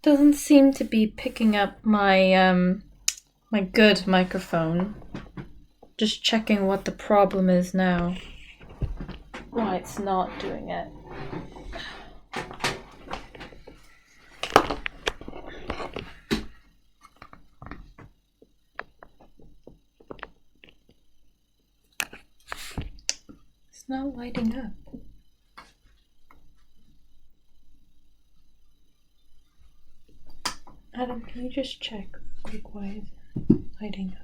Doesn't seem to be picking up my good microphone. Just checking what the problem is now. Why it's not doing it. It's not lighting up. Adam, can you just check quick why it's lighting up?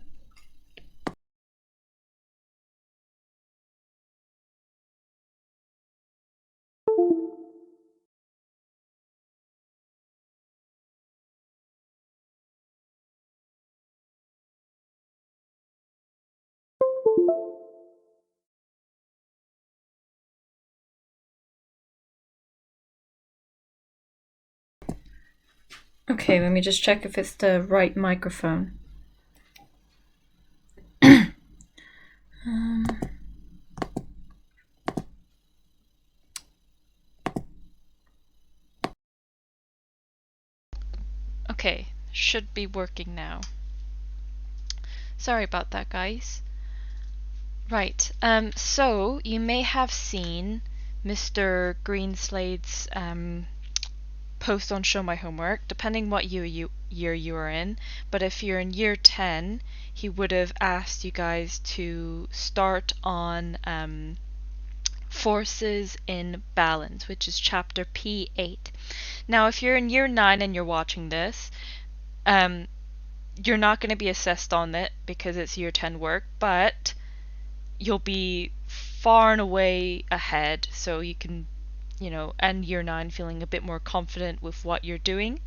Okay, let me just check if it's the right microphone. Okay, should be working now. Sorry about that, guys. Right, so you may have seen Mr. Greenslade's post on Show My Homework, depending what year you are in, but if you're in year 10, he would have asked you guys to start on Forces in Balance, which is chapter P8. Now, if you're in year 9 and you're watching this, you're not going to be assessed on it because it's year 10 work, but you'll be far and away ahead, so you can, end year 9 feeling a bit more confident with what you're doing.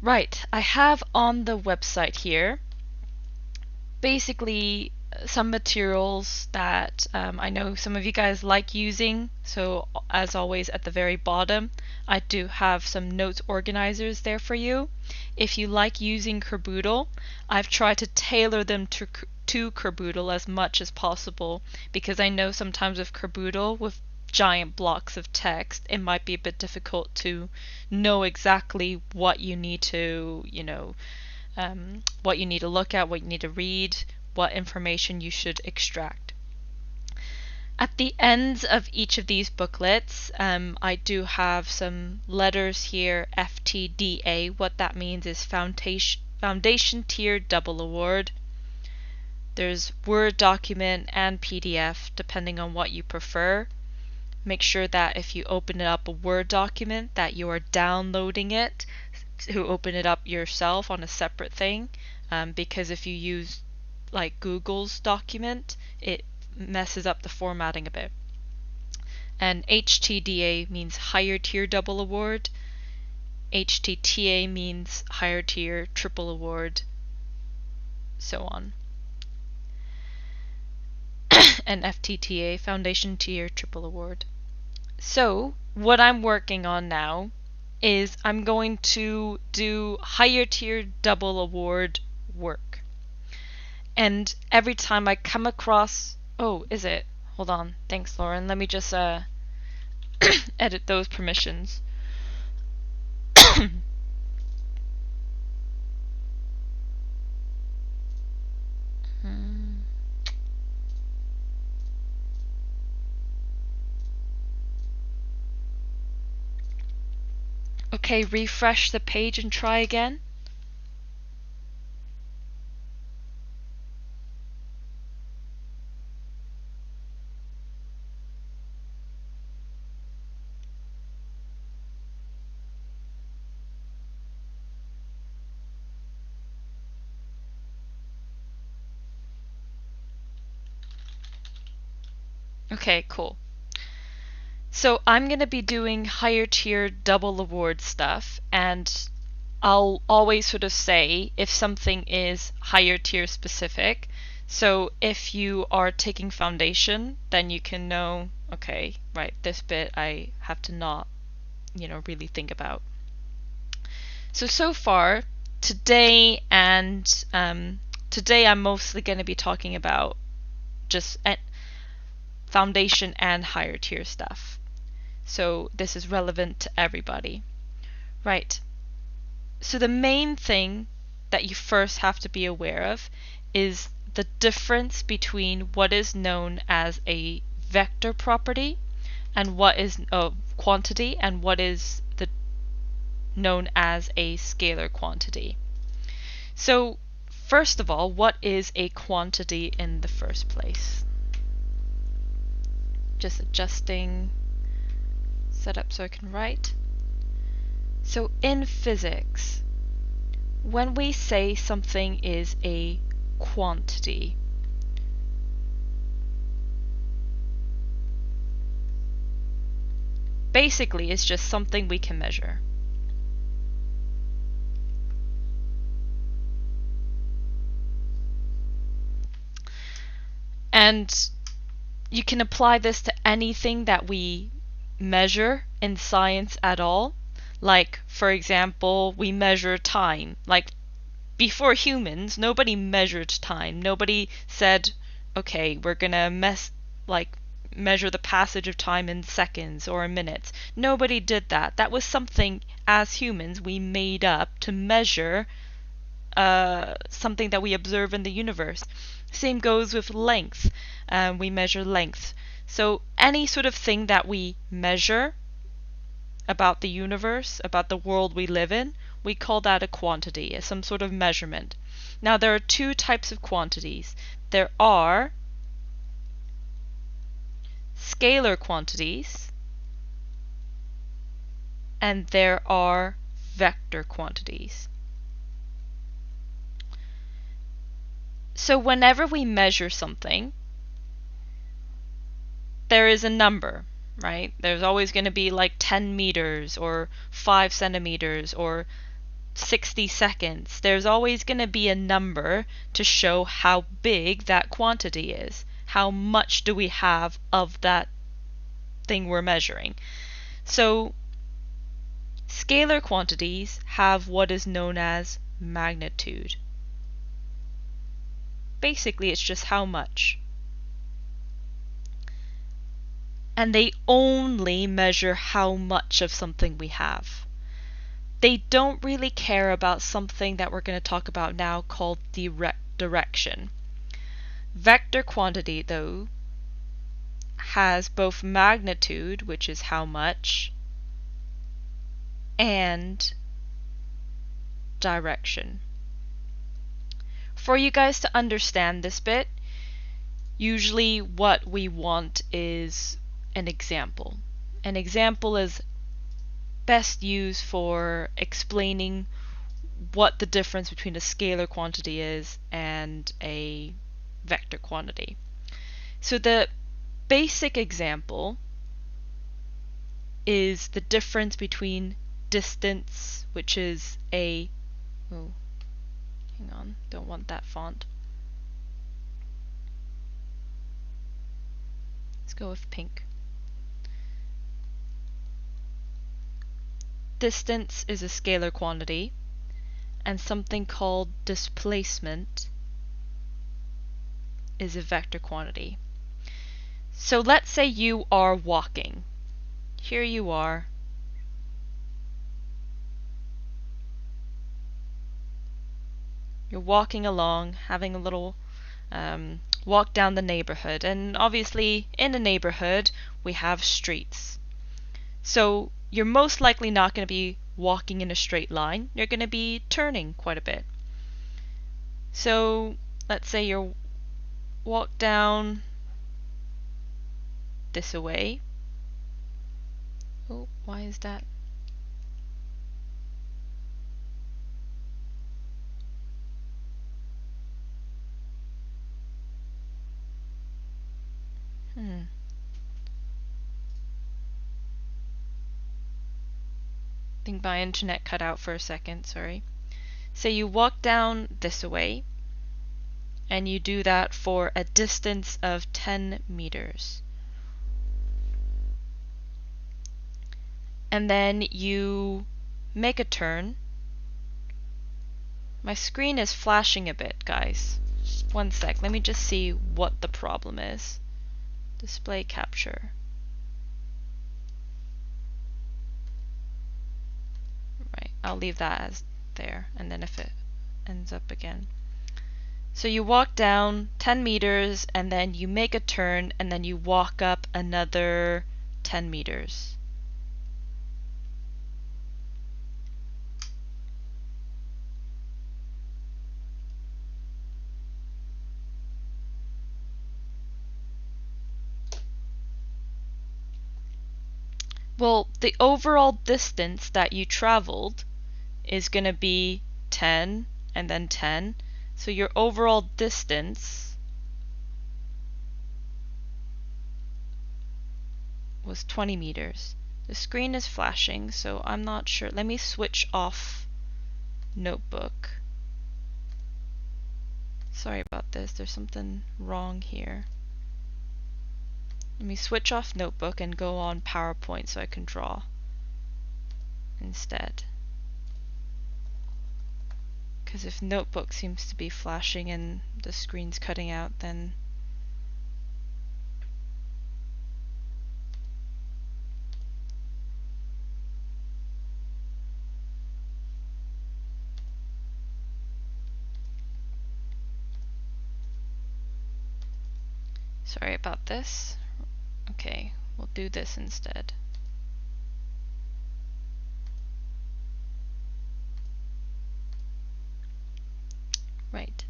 Right, I have on the website here basically some materials that I know some of you guys like using, so as always at the very bottom I do have some notes organizers there for you. If you like using Kerboodle, I've tried to tailor them to Kerboodle as much as possible, because I know sometimes with Kerboodle, with giant blocks of text, it might be a bit difficult to know exactly what you need to, what you need to look at, what you need to read, what information you should extract. At the ends of each of these booklets, I do have some letters here, FTDA. What that means is Foundation Tier Double Award. There's Word document and PDF, depending on what you prefer. Make sure that if you open it up a Word document that you are downloading it to open it up yourself on a separate thing, because if you use like Google's document, it messes up the formatting a bit. And HTDA means Higher Tier Double Award. HTTA means Higher Tier Triple Award, so on. And FTTA, Foundation Tier Triple Award. So, what I'm working on now is I'm going to do Higher Tier Double Award work. And every time I come across... Oh, is it? Hold on. Thanks, Lauren. Let me just edit those permissions. Okay, refresh the page and try again. Okay, cool. So I'm going to be doing higher tier double award stuff, and I'll always sort of say if something is higher tier specific. So if you are taking foundation, then you can know, okay, right, this bit I have to not, really think about. So far, today today I'm mostly going to be talking about just foundation and higher tier stuff. So this is relevant to everybody. Right. So the main thing that you first have to be aware of is the difference between what is known as a vector property and what is a quantity and what is known as a scalar quantity. So first of all, what is a quantity in the first place? Just adjusting setup so I can write. So in physics, when we say something is a quantity, basically it's just something we can measure. And you can apply this to anything that we measure in science at all. Like, for example, we measure time. Like, before humans, nobody measured time. Nobody said, okay, we're gonna measure the passage of time in seconds or minutes. Nobody did that. That was something, as humans, we made up to measure something that we observe in the universe. Same goes with length. We measure length. So any sort of thing that we measure about the universe, about the world we live in, we call that a quantity, some sort of measurement. Now there are two types of quantities. There are scalar quantities and there are vector quantities. So whenever we measure something, there is a number, right? There's always going to be like 10 meters or 5 centimeters or 60 seconds. There's always going to be a number to show how big that quantity is. How much do we have of that thing we're measuring? So scalar quantities have what is known as magnitude. Basically, it's just how much. And they only measure how much of something we have. They don't really care about something that we're going to talk about now called direction. Vector quantity, though, has both magnitude, which is how much, and direction. For you guys to understand this bit, usually what we want is an example. An example is best used for explaining what the difference between a scalar quantity is and a vector quantity. So the basic example is the difference between distance, which is a... oh, hang on, don't want that font. Let's go with pink. Distance is a scalar quantity, and something called displacement is a vector quantity. So let's say you are walking. Here you are. You're walking along, having a little walk down the neighborhood, and obviously in a neighborhood we have streets. So you're most likely not going to be walking in a straight line. You're going to be turning quite a bit. So let's say you walk down this way. Oh, why is that? I think my internet cut out for a second, sorry. So you walk down this way, and you do that for a distance of 10 meters. And then you make a turn. My screen is flashing a bit, guys. One sec, let me just see what the problem is. Display capture. I'll leave that as there, and then if it ends up again. So you walk down 10 meters, and then you make a turn, and then you walk up another 10 meters. Well, the overall distance that you traveled is going to be 10 and then 10. So your overall distance was 20 meters. The screen is flashing, so I'm not sure. Let me switch off notebook. Sorry about this, there's something wrong here. Let me switch off notebook and go on PowerPoint so I can draw instead. Because if notebook seems to be flashing and the screen's cutting out, then sorry about this. Okay, we'll do this instead. Right.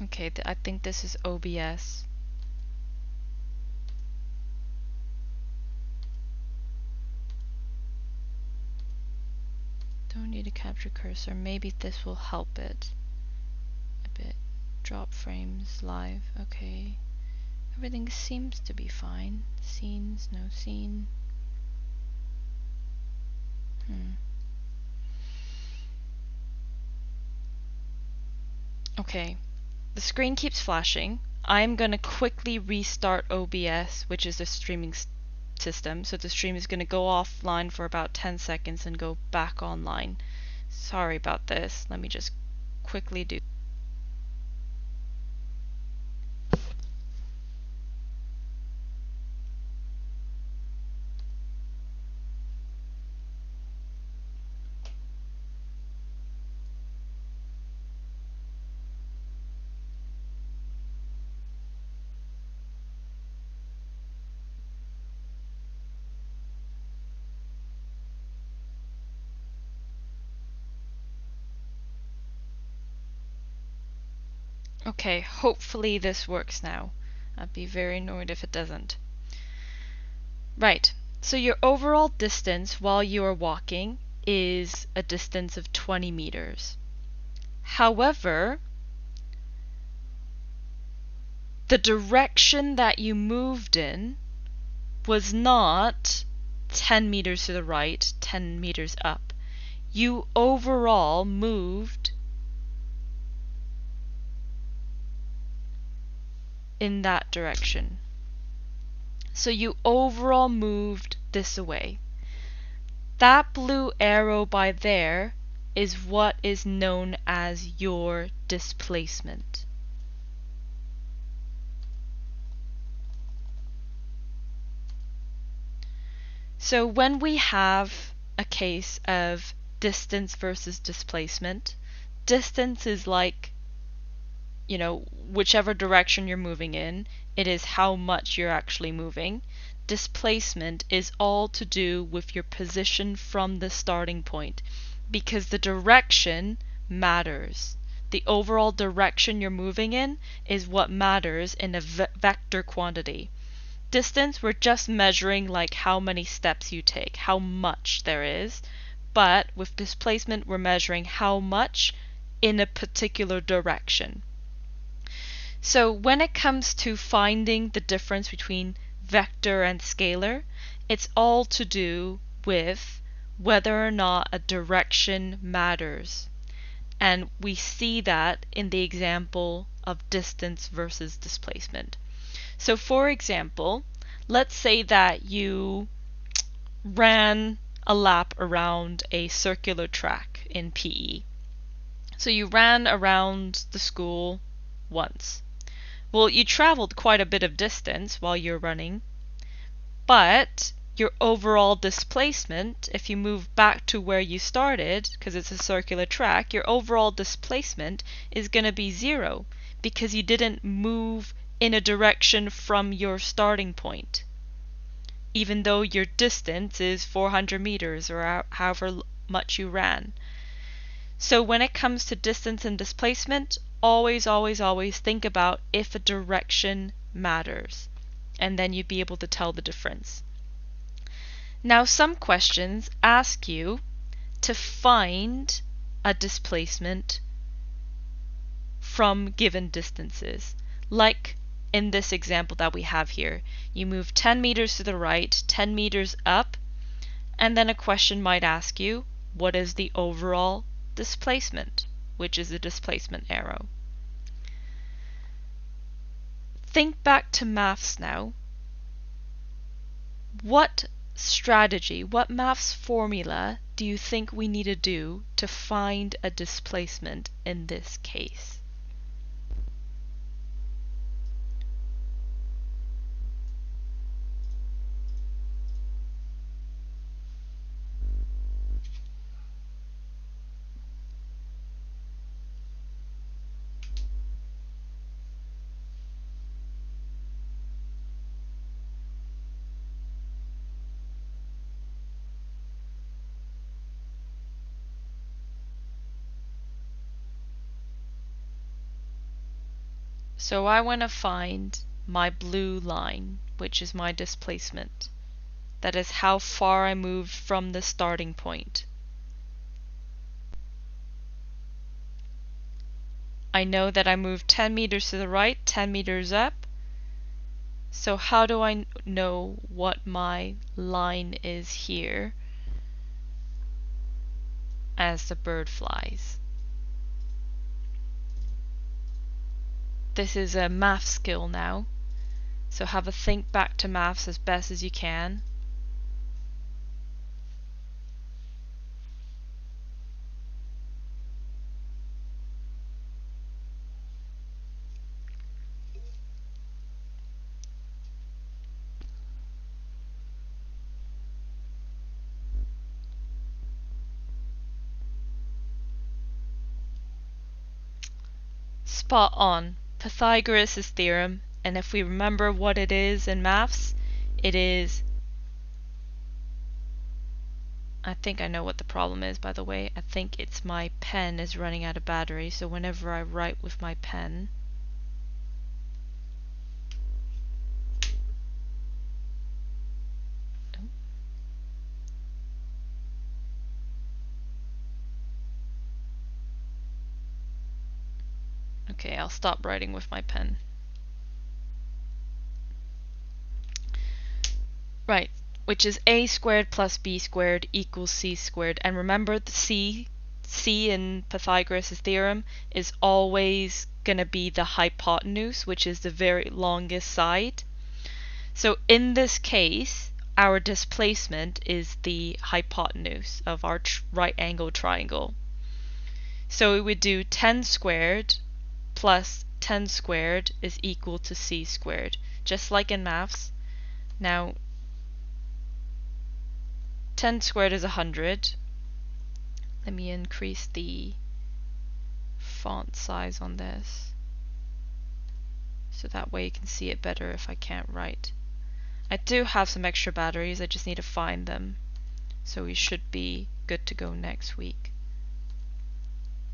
Okay, I think this is OBS. Don't need to capture cursor. Maybe this will help it a bit. Drop frames live. Okay. Everything seems to be fine. Scenes, no scene. Okay. The screen keeps flashing. I'm going to quickly restart OBS, which is the streaming system. So the stream is going to go offline for about 10 seconds and go back online. Sorry about this. Let me just quickly do. Okay, hopefully this works now. I'd be very annoyed if it doesn't. Right, so your overall distance while you are walking is a distance of 20 meters. However, the direction that you moved in was not 10 meters to the right, 10 meters up. You overall moved in that direction. So you overall moved this away. That blue arrow by there is what is known as your displacement. So when we have a case of distance versus displacement, distance is like, you know, whichever direction you're moving in, it is how much you're actually moving. Displacement is all to do with your position from the starting point, because the direction matters. The overall direction you're moving in is what matters in a vector quantity. Distance, we're just measuring like how many steps you take, how much there is, but with displacement we're measuring how much in a particular direction. So when it comes to finding the difference between vector and scalar, it's all to do with whether or not a direction matters. And we see that in the example of distance versus displacement. So for example, let's say that you ran a lap around a circular track in PE. So you ran around the school once. Well, you traveled quite a bit of distance while you're running, but your overall displacement, if you move back to where you started, because it's a circular track, your overall displacement is going to be 0 because you didn't move in a direction from your starting point, even though your distance is 400 meters or however much you ran. So when it comes to distance and displacement, always, always, always think about if a direction matters, and then you'd be able to tell the difference. Now, some questions ask you to find a displacement from given distances. Like in this example that we have here, you move 10 meters to the right, 10 meters up, and then a question might ask you, what is the overall displacement, which is the displacement arrow. Think back to maths now. What strategy, what maths formula do you think we need to do to find a displacement in this case? So I want to find my blue line, which is my displacement. That is how far I moved from the starting point. I know that I moved 10 meters to the right, 10 meters up. So how do I know what my line is here as the bird flies? This is a math skill now, so have a think back to maths as best as you can. Spot on. Pythagoras' theorem, and if we remember what it is in maths, it is... I think I know what the problem is, by the way. I think it's my pen is running out of battery, so whenever I write with my pen... Okay, I'll stop writing with my pen. Right, which is a squared plus b squared equals c squared. And remember the c in Pythagoras' theorem is always going to be the hypotenuse, which is the very longest side. So in this case, our displacement is the hypotenuse of our right angle triangle. So we would do 10 squared plus 10 squared is equal to c squared, just like in maths. Now, 10 squared is 100. Let me increase the font size on this, so that way you can see it better if I can't write. I do have some extra batteries, I just need to find them. So we should be good to go next week.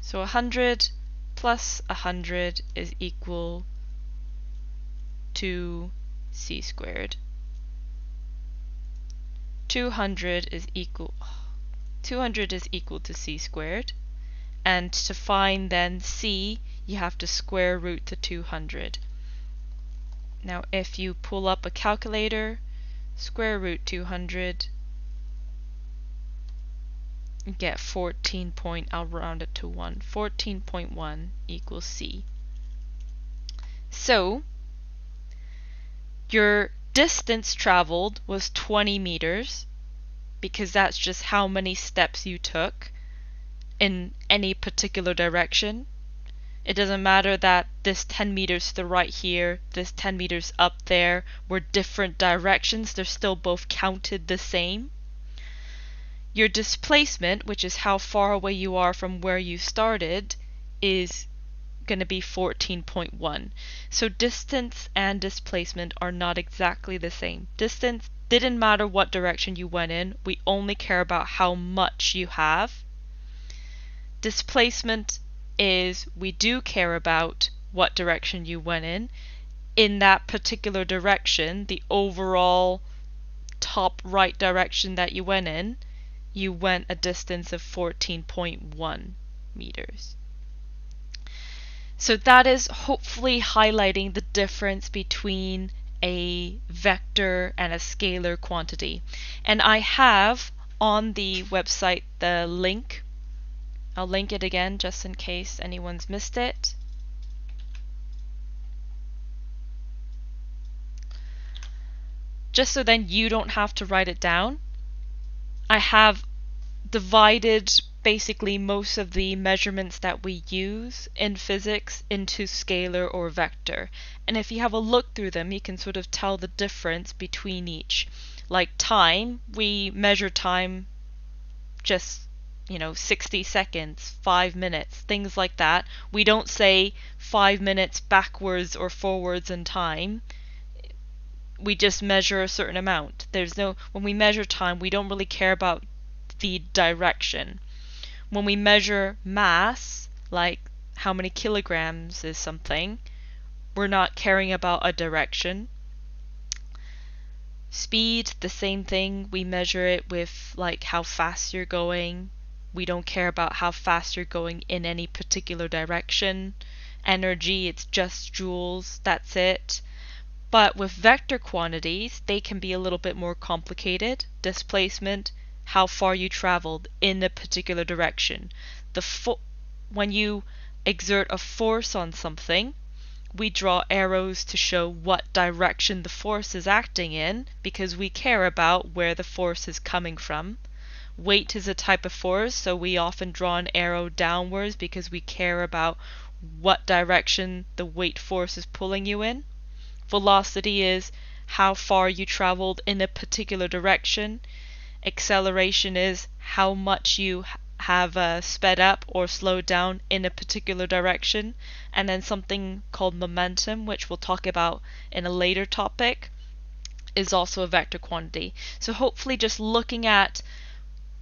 So 100 plus 100 is equal to c squared. 200 is equal to c squared. And to find then c, you have to square root the 200. Now if you pull up a calculator, square root 200 get 14 point, I'll round it to 1, 14.1 equals C. So your distance traveled was 20 meters, because that's just how many steps you took in any particular direction. It doesn't matter that this 10 meters to the right here, this 10 meters up there were different directions, they're still both counted the same. Your displacement, which is how far away you are from where you started, is going to be 14.1. So distance and displacement are not exactly the same. Distance didn't matter what direction you went in, we only care about how much you have. Displacement is we do care about what direction you went in. In that particular direction, the overall top right direction that you went in, you went a distance of 14.1 meters. So that is hopefully highlighting the difference between a vector and a scalar quantity. And I have on the website the link. I'll link it again just in case anyone's missed it. Just so then you don't have to write it down. I have divided basically most of the measurements that we use in physics into scalar or vector. And if you have a look through them, you can sort of tell the difference between each. Like time, we measure time just 60 seconds, 5 minutes, things like that. We don't say 5 minutes backwards or forwards in time. We just measure a certain amount. When we measure time, we don't really care about the direction. When we measure mass, like how many kilograms is something, we're not caring about a direction. Speed, the same thing. We measure it with like how fast you're going. We don't care about how fast you're going in any particular direction. Energy, it's just joules, that's it. But with vector quantities, they can be a little bit more complicated. Displacement, how far you traveled in a particular direction. When you exert a force on something, we draw arrows to show what direction the force is acting in, because we care about where the force is coming from. Weight is a type of force, so we often draw an arrow downwards because we care about what direction the weight force is pulling you in. Velocity is how far you traveled in a particular direction. Acceleration is how much you have sped up or slowed down in a particular direction. And then something called momentum, which we'll talk about in a later topic, is also a vector quantity. So hopefully just looking at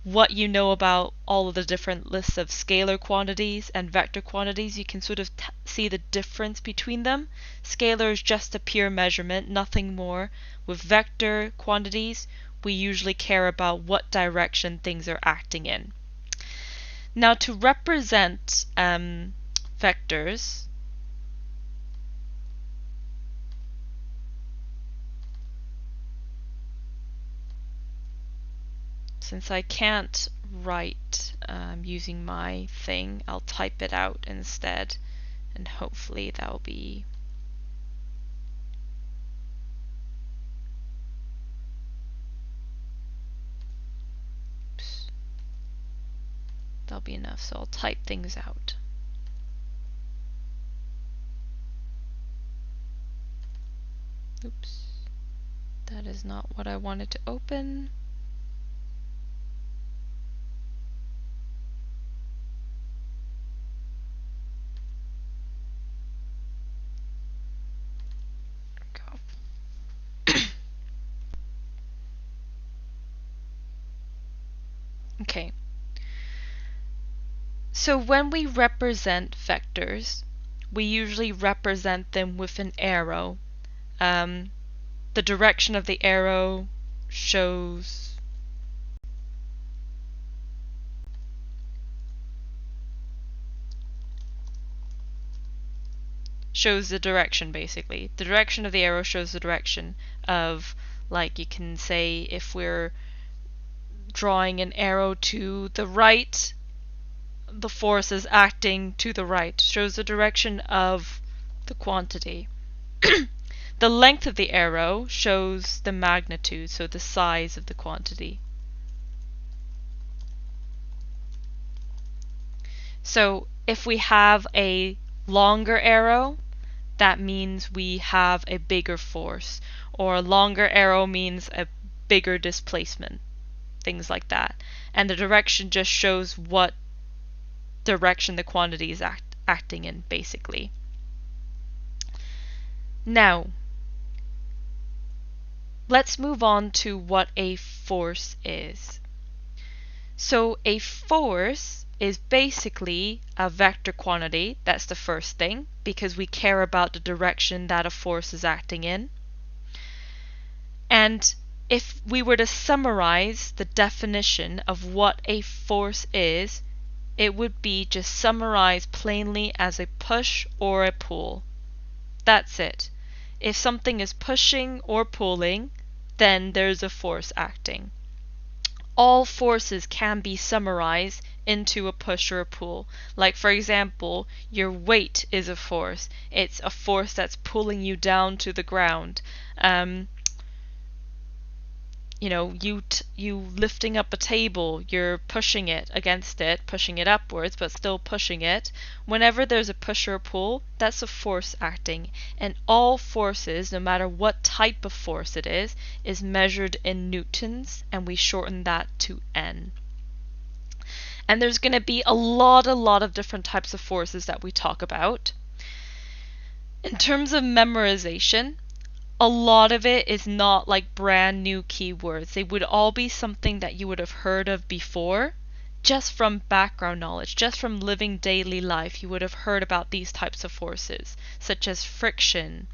what you know about all of the different lists of scalar quantities and vector quantities, you can sort of see the difference between them. Scalar is just a pure measurement, nothing more. With vector quantities, we usually care about what direction things are acting in. Now to represent vectors, since I can't write using my thing, I'll type it out instead, and hopefully that'll be enough. So I'll type things out. Oops, that is not what I wanted to open. Okay. So when we represent vectors, we usually represent them with an arrow. The direction of the arrow shows the direction, basically. The direction of the arrow shows the direction of, like, you can say if we're drawing an arrow to the right, the force is acting to the right, shows the direction of the quantity. The length of the arrow shows the magnitude, so the size of the quantity. So if we have a longer arrow, that means we have a bigger force, or a longer arrow means a bigger displacement, things like that. And the direction just shows what direction the quantity is acting in, basically. Now, let's move on to what a force is. So a force is basically a vector quantity. That's the first thing, because we care about the direction that a force is acting in. And if we were to summarize the definition of what a force is, it would be just summarized plainly as a push or a pull. That's it. If something is pushing or pulling, then there's a force acting. All forces can be summarized into a push or a pull. Like, for example, your weight is a force. It's a force that's pulling you down to the ground. You lifting up a table, you're pushing it against it, pushing it upwards, but still pushing it. Whenever there's a push or a pull, that's a force acting. And all forces, no matter what type of force it is measured in newtons, and we shorten that to N. And there's going to be a lot of different types of forces that we talk about. In terms of memorization, a lot of it is not like brand new keywords. They would all be something that you would have heard of before, just from background knowledge, just from living daily life. You would have heard about these types of forces, such as friction,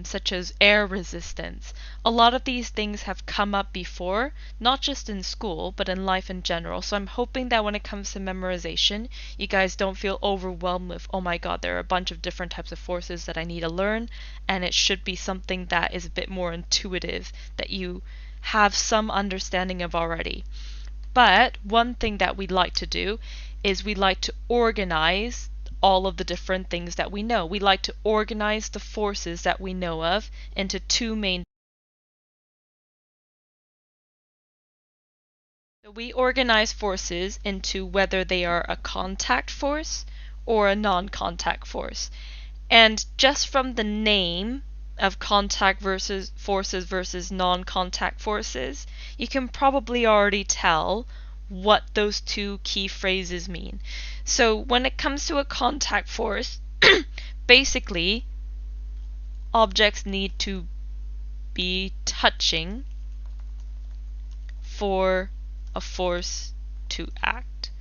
such as air resistance. A lot of these things have come up before, not just in school, but in life in general. So I'm hoping that when it comes to memorization, you guys don't feel overwhelmed with, oh my god, there are a bunch of different types of forces that I need to learn, and it should be something that is a bit more intuitive, that you have some understanding of already. But one thing that we'd like to do is we'd like to organize all of the different things that we know. We like to organize the forces that we know of into two main. So we organize forces into whether they are a contact force or a non-contact force. And just from the name of contact versus forces versus non-contact forces, you can probably already tell what those two key phrases mean. So when it comes to a contact force, basically objects need to be touching for a force to act.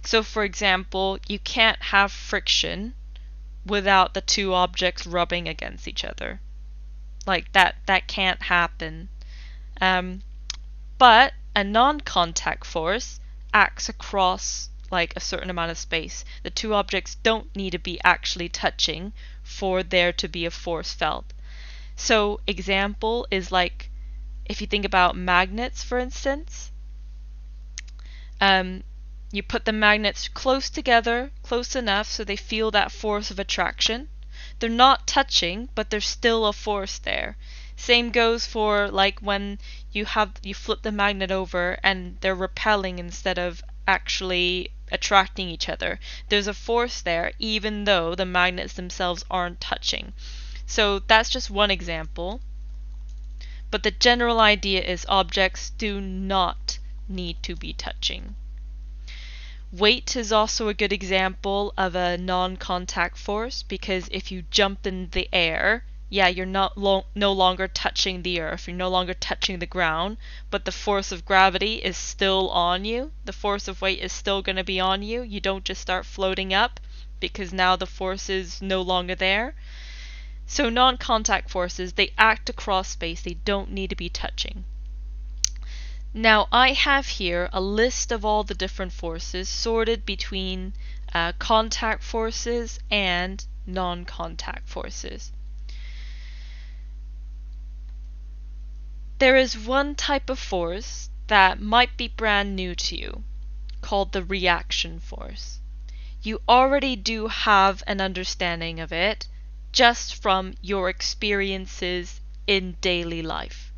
So for example, you can't have friction without the two objects rubbing against each other. Like that can't happen. But a non-contact force acts across like a certain amount of space. The two objects don't need to be actually touching for there to be a force felt. So example is like, if you think about magnets, for instance, you put the magnets close together, close enough so they feel that force of attraction. They're not touching, but there's still a force there. Same goes for like when you flip the magnet over and they're repelling instead of actually attracting each other. There's a force there even though the magnets themselves aren't touching. So that's just one example. But the general idea is objects do not need to be touching. Weight is also a good example of a non-contact force, because if you jump in the air, yeah, you're no longer touching the earth, you're no longer touching the ground, but the force of gravity is still on you. The force of weight is still going to be on you. You don't just start floating up because now the force is no longer there. So non-contact forces, they act across space, they don't need to be touching. Now I have here a list of all the different forces sorted between contact forces and non-contact forces. There is one type of force that might be brand new to you, called the reaction force. You already do have an understanding of it just from your experiences in daily life.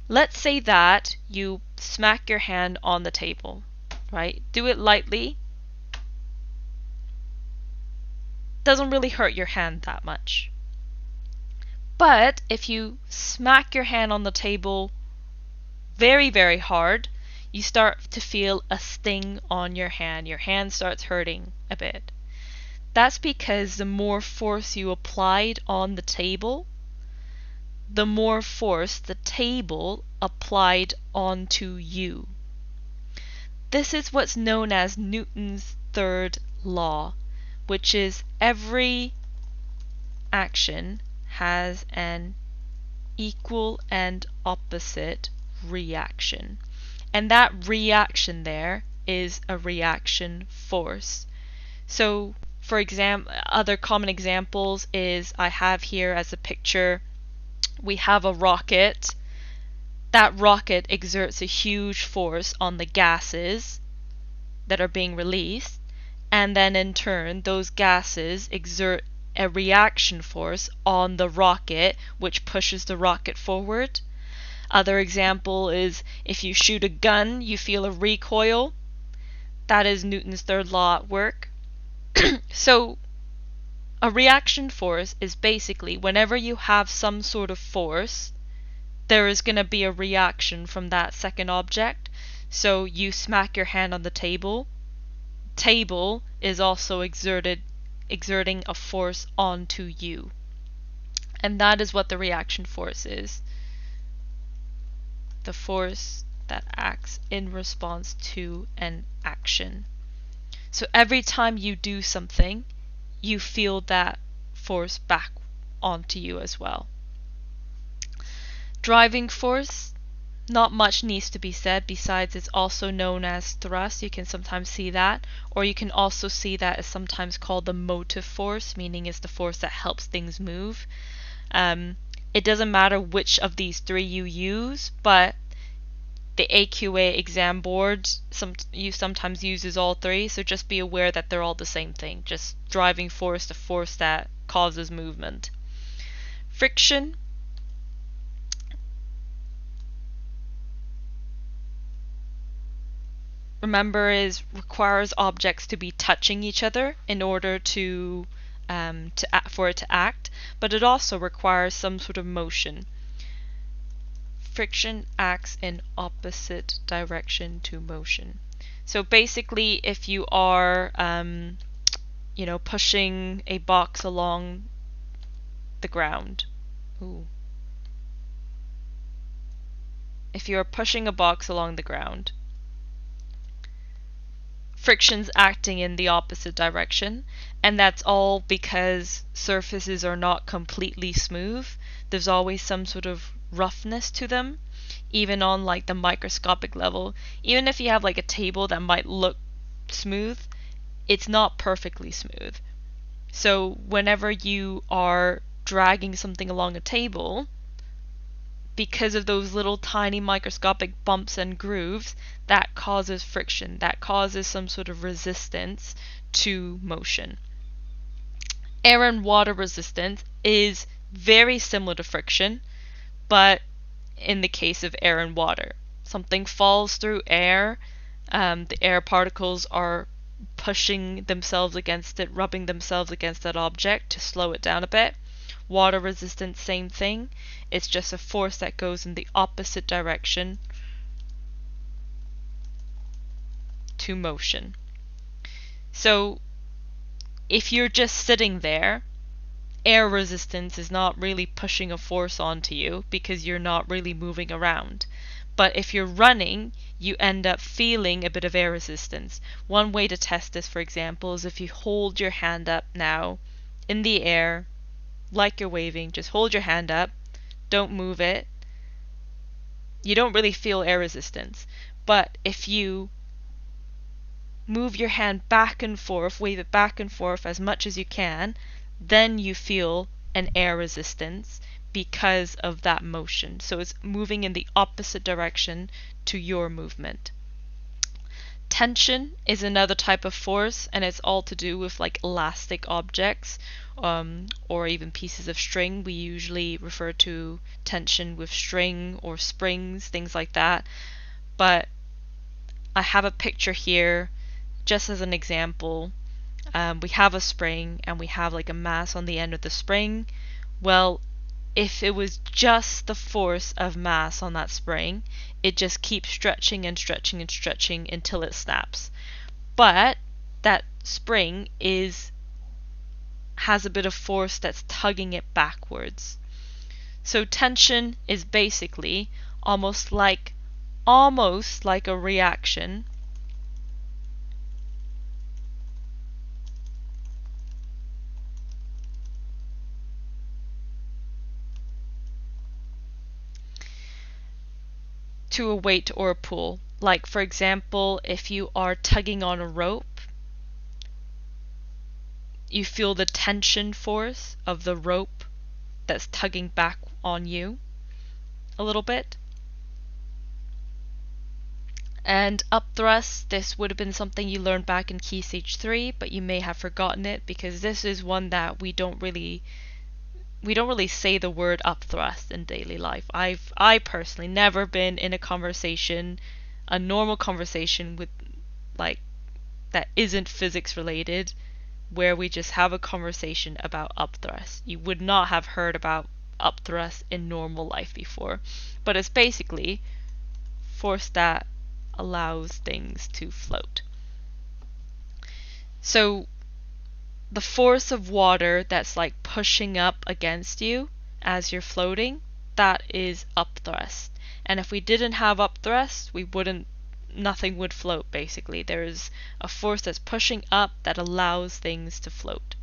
Let's say that you smack your hand on the table, right? Do it lightly. Doesn't really hurt your hand that much. But if you smack your hand on the table very, very hard, you start to feel a sting on your hand. Your hand starts hurting a bit. That's because the more force you applied on the table, the more force the table applied onto you. This is what's known as Newton's third law, which is every action has an equal and opposite reaction. And that reaction there is a reaction force. So, for example, other common examples is I have here as a picture, we have a rocket. That rocket exerts a huge force on the gases that are being released, and then in turn those gases exert a reaction force on the rocket, which pushes the rocket forward. Other example is if you shoot a gun, you feel a recoil. That is Newton's third law at work. So a reaction force is basically whenever you have some sort of force, there is going to be a reaction from that second object. So you smack your hand on the table. Table is also exerting a force onto you. And that is what the reaction force is. The force that acts in response to an action. So every time you do something, you feel that force back onto you as well. Driving force, not much needs to be said, besides it's also known as thrust. You can sometimes see that, or you can also see that as sometimes called the motive force, meaning it's the force that helps things move. It doesn't matter which of these three you use, but the AQA exam board sometimes uses all three, so just be aware that they're all the same thing. Just driving force, the force that causes movement. Friction. Remember, requires objects to be touching each other in order for it to act, but it also requires some sort of motion. Friction acts in opposite direction to motion. So basically, if you are, pushing a box along the ground. If you are pushing a box along the ground, friction's acting in the opposite direction, and that's all because surfaces are not completely smooth. There's always some sort of roughness to them, even on like the microscopic level. Even if you have like a table that might look smooth, it's not perfectly smooth. So whenever you are dragging something along a table, because of those little tiny microscopic bumps and grooves, that causes friction, that causes some sort of resistance to motion. Air and water resistance is very similar to friction, but in the case of air and water, something falls through air, the air particles are pushing themselves against it, rubbing themselves against that object to slow it down a bit. Water resistance, same thing. It's just a force that goes in the opposite direction to motion. So if you're just sitting there, air resistance is not really pushing a force onto you because you're not really moving around. But if you're running, you end up feeling a bit of air resistance. One way to test this, for example, is if you hold your hand up now in the air, like you're waving, just hold your hand up, don't move it. You don't really feel air resistance. But if you move your hand back and forth, wave it back and forth as much as you can, then you feel an air resistance because of that motion. So it's moving in the opposite direction to your movement. Tension is another type of force, and it's all to do with like elastic objects, or even pieces of string. We usually refer to tension with string or springs, things like that. But I have a picture here just as an example. We have a spring and we have like a mass on the end of the spring. Well, if it was just the force of mass on that spring, it just keeps stretching and stretching and stretching until it snaps. But that spring has a bit of force that's tugging it backwards. So tension is basically almost like a reaction to a weight or a pull. Like, for example, if you are tugging on a rope, you feel the tension force of the rope that's tugging back on you a little bit. And upthrust, this would have been something you learned back in Key Stage 3, but you may have forgotten it because this is one that we don't really say the word upthrust in daily life. I personally never been in a normal conversation with like that isn't physics related, where we just have a conversation about upthrust. You would not have heard about upthrust in normal life before, but it's basically force that allows things to float. So the force of water that's like pushing up against you as you're floating, that is upthrust. And if we didn't have upthrust, nothing would float basically. There is a force that's pushing up that allows things to float.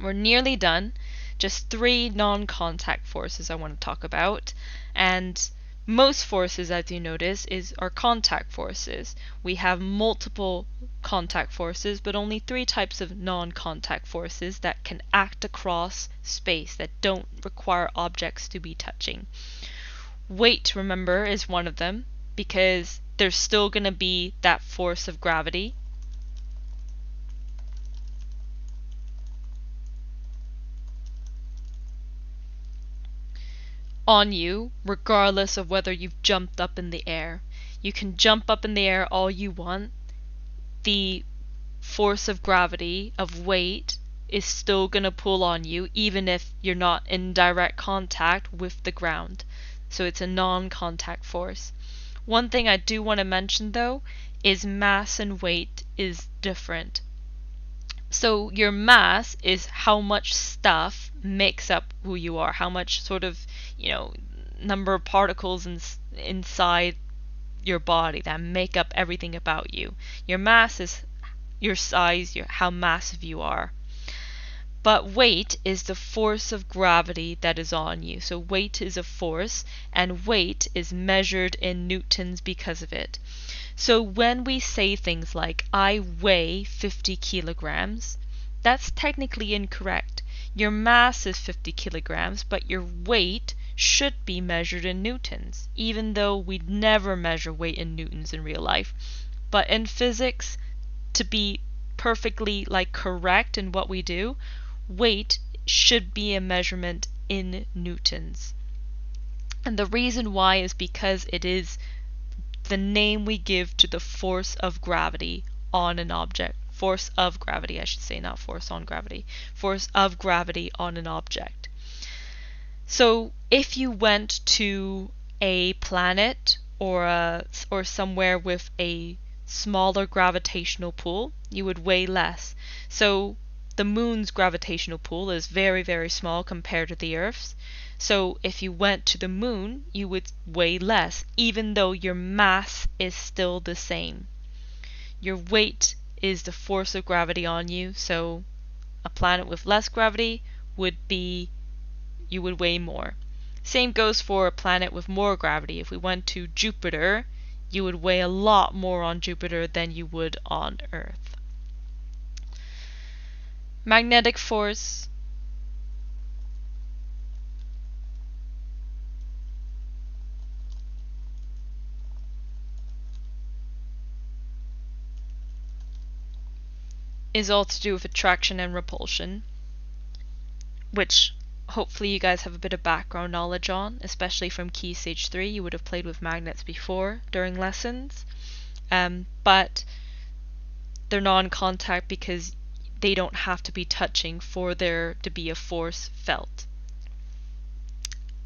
We're nearly done. Just 3 non-contact forces I want to talk about. And most forces, as you notice, are contact forces. We have multiple contact forces, but only 3 types of non-contact forces that can act across space, that don't require objects to be touching. Weight, remember, is one of them, because there's still going to be that force of gravity. On you, regardless of whether you've jumped up in the air. You can jump up in the air all you want. The force of gravity, of weight, is still going to pull on you, even if you're not in direct contact with the ground. So it's a non-contact force. One thing I do want to mention though is mass and weight is different. So your mass is how much stuff makes up who you are, how much sort of, number of particles inside your body that make up everything about you. Your mass is your size, how massive you are. But weight is the force of gravity that is on you. So weight is a force, and weight is measured in newtons because of it. So when we say things like, I weigh 50 kilograms, that's technically incorrect. Your mass is 50 kilograms, but your weight should be measured in newtons, even though we'd never measure weight in newtons in real life. But in physics, to be perfectly correct in what we do, weight should be a measurement in newtons. And the reason why is because it is the name we give to the force of gravity on an object. Force of gravity, I should say, not force on gravity. Force of gravity on an object. So if you went to a planet or somewhere with a smaller gravitational pull, you would weigh less. So the moon's gravitational pull is very, very small compared to the Earth's. So if you went to the moon, you would weigh less, even though your mass is still the same. Your weight is the force of gravity on you, so a planet with less gravity you would weigh more. Same goes for a planet with more gravity. If we went to Jupiter, you would weigh a lot more on Jupiter than you would on Earth. Magnetic force is all to do with attraction and repulsion, which hopefully you guys have a bit of background knowledge on, especially from Key Stage 3. You would have played with magnets before during lessons, but they're non-contact because they don't have to be touching for there to be a force felt.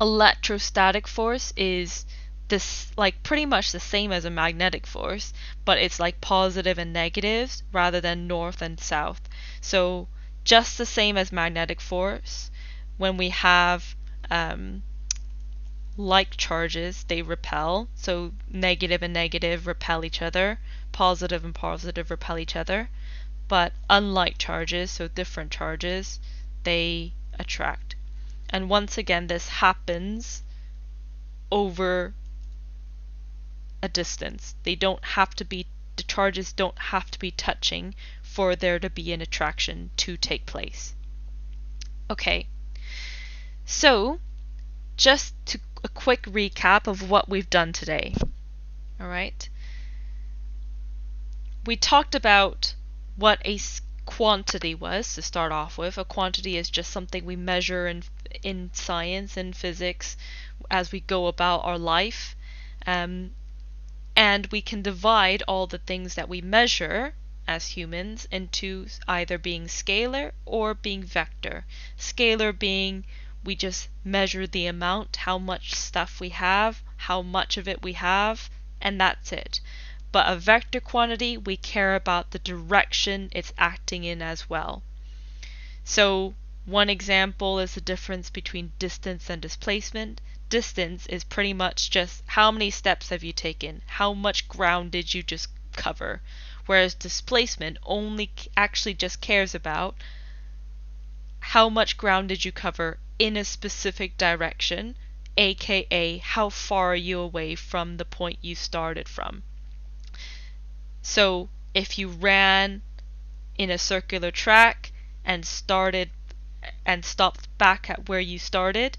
Electrostatic force is this, like, pretty much the same as a magnetic force, but it's like positive and negatives rather than north and south. So just the same as magnetic force, when we have like charges, they repel. So negative and negative repel each other, positive and positive repel each other. But unlike charges, so different charges, they attract. And once again, this happens over a distance. The charges don't have to be touching for there to be an attraction to take place. Okay, so just a quick recap of what we've done today. All right, we talked about what a quantity was to start off with. A quantity is just something we measure in science and physics as we go about our life. And we can divide all the things that we measure as humans into either being scalar or being vector. Scalar being we just measure the amount, how much stuff we have, how much of it we have, and that's it. But a vector quantity, we care about the direction it's acting in as well. So one example is the difference between distance and displacement. Distance is pretty much just how many steps have you taken, how much ground did you just cover, whereas displacement only actually just cares about how much ground did you cover in a specific direction, aka how far are you away from the point you started from. So if you ran in a circular track and stopped back at where you started,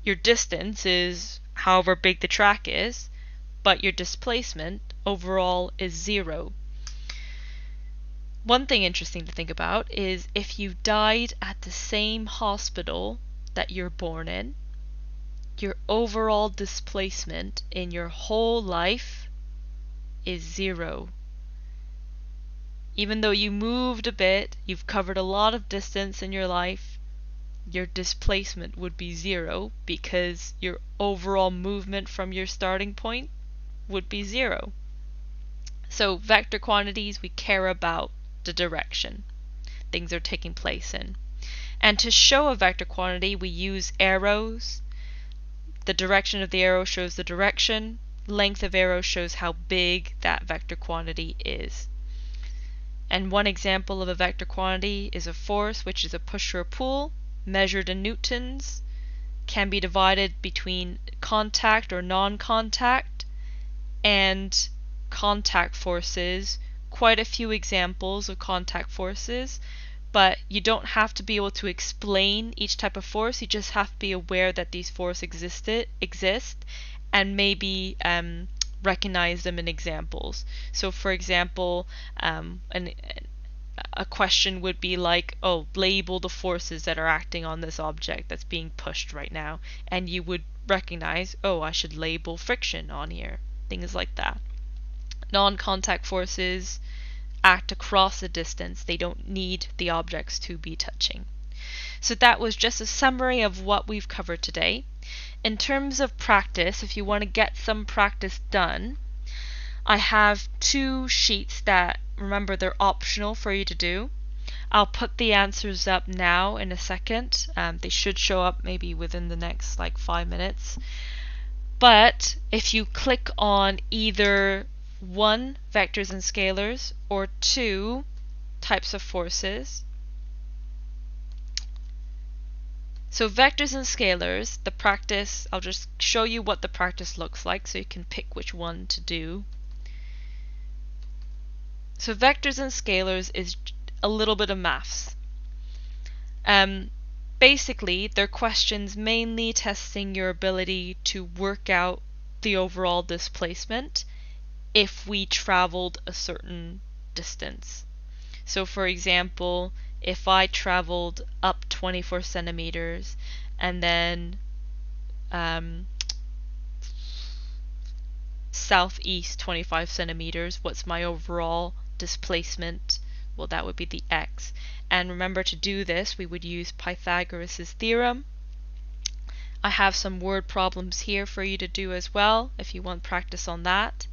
your distance is however big the track is, but your displacement overall is 0. One thing interesting to think about is if you died at the same hospital that you're born in, your overall displacement in your whole life is 0. Even though you moved a bit, you've covered a lot of distance in your life, your displacement would be 0 because your overall movement from your starting point would be 0. So vector quantities, we care about the direction things are taking place in. And to show a vector quantity, we use arrows. The direction of the arrow shows the direction. Length of arrow shows how big that vector quantity is. And one example of a vector quantity is a force, which is a push or a pull, measured in newtons, can be divided between contact or non-contact, and contact forces. Quite a few examples of contact forces, but you don't have to be able to explain each type of force. You just have to be aware that these forces exist and maybe recognize them in examples. So for example, a question would be like, oh, label the forces that are acting on this object that's being pushed right now, and you would recognize, oh, I should label friction on here, things like that. Non-contact forces act across a distance. They don't need the objects to be touching. So that was just a summary of what we've covered today. In terms of practice, if you want to get some practice done, I have 2 sheets that, remember, they're optional for you to do. I'll put the answers up now in a second. They should show up maybe within the next 5 minutes. But if you click on either 1, vectors and scalars, or 2, types of forces. So vectors and scalars, the practice, I'll just show you what the practice looks like so you can pick which one to do. So vectors and scalars is a little bit of maths. Basically, they're questions mainly testing your ability to work out the overall displacement if we traveled a certain distance. So for example, if I traveled up 24 centimeters and then southeast 25 centimeters, what's my overall displacement? Well, that would be the x. And remember, to do this, we would use Pythagoras' theorem. I have some word problems here for you to do as well, if you want practice on that.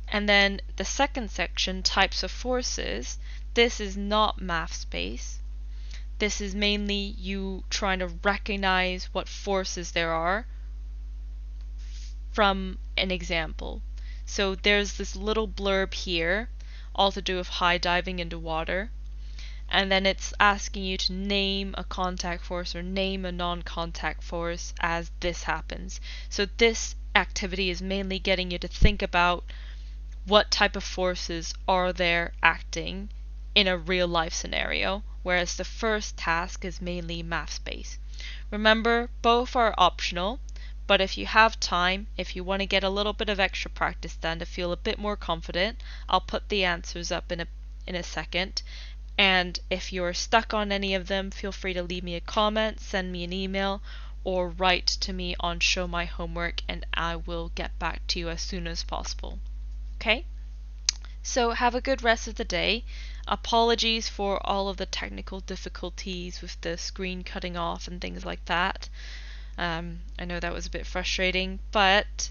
And then the second section, types of forces, this is not math space. This is mainly you trying to recognize what forces there are from an example. So there's this little blurb here, all to do with high diving into water. And then it's asking you to name a contact force or name a non-contact force as this happens. So this activity is mainly getting you to think about what type of forces are there acting in a real life scenario, whereas the first task is mainly math space. Remember, both are optional, but if you have time, if you want to get a little bit of extra practice done to feel a bit more confident, I'll put the answers up in a second. And if you're stuck on any of them, feel free to leave me a comment, send me an email, or write to me on Show My Homework, and I will get back to you as soon as possible. Okay? So have a good rest of the day. Apologies for all of the technical difficulties with the screen cutting off and things like that. I know that was a bit frustrating, but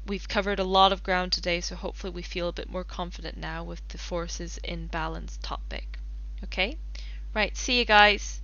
we've covered a lot of ground today, so hopefully we feel a bit more confident now with the forces in balance topic. Okay? Right, see you guys.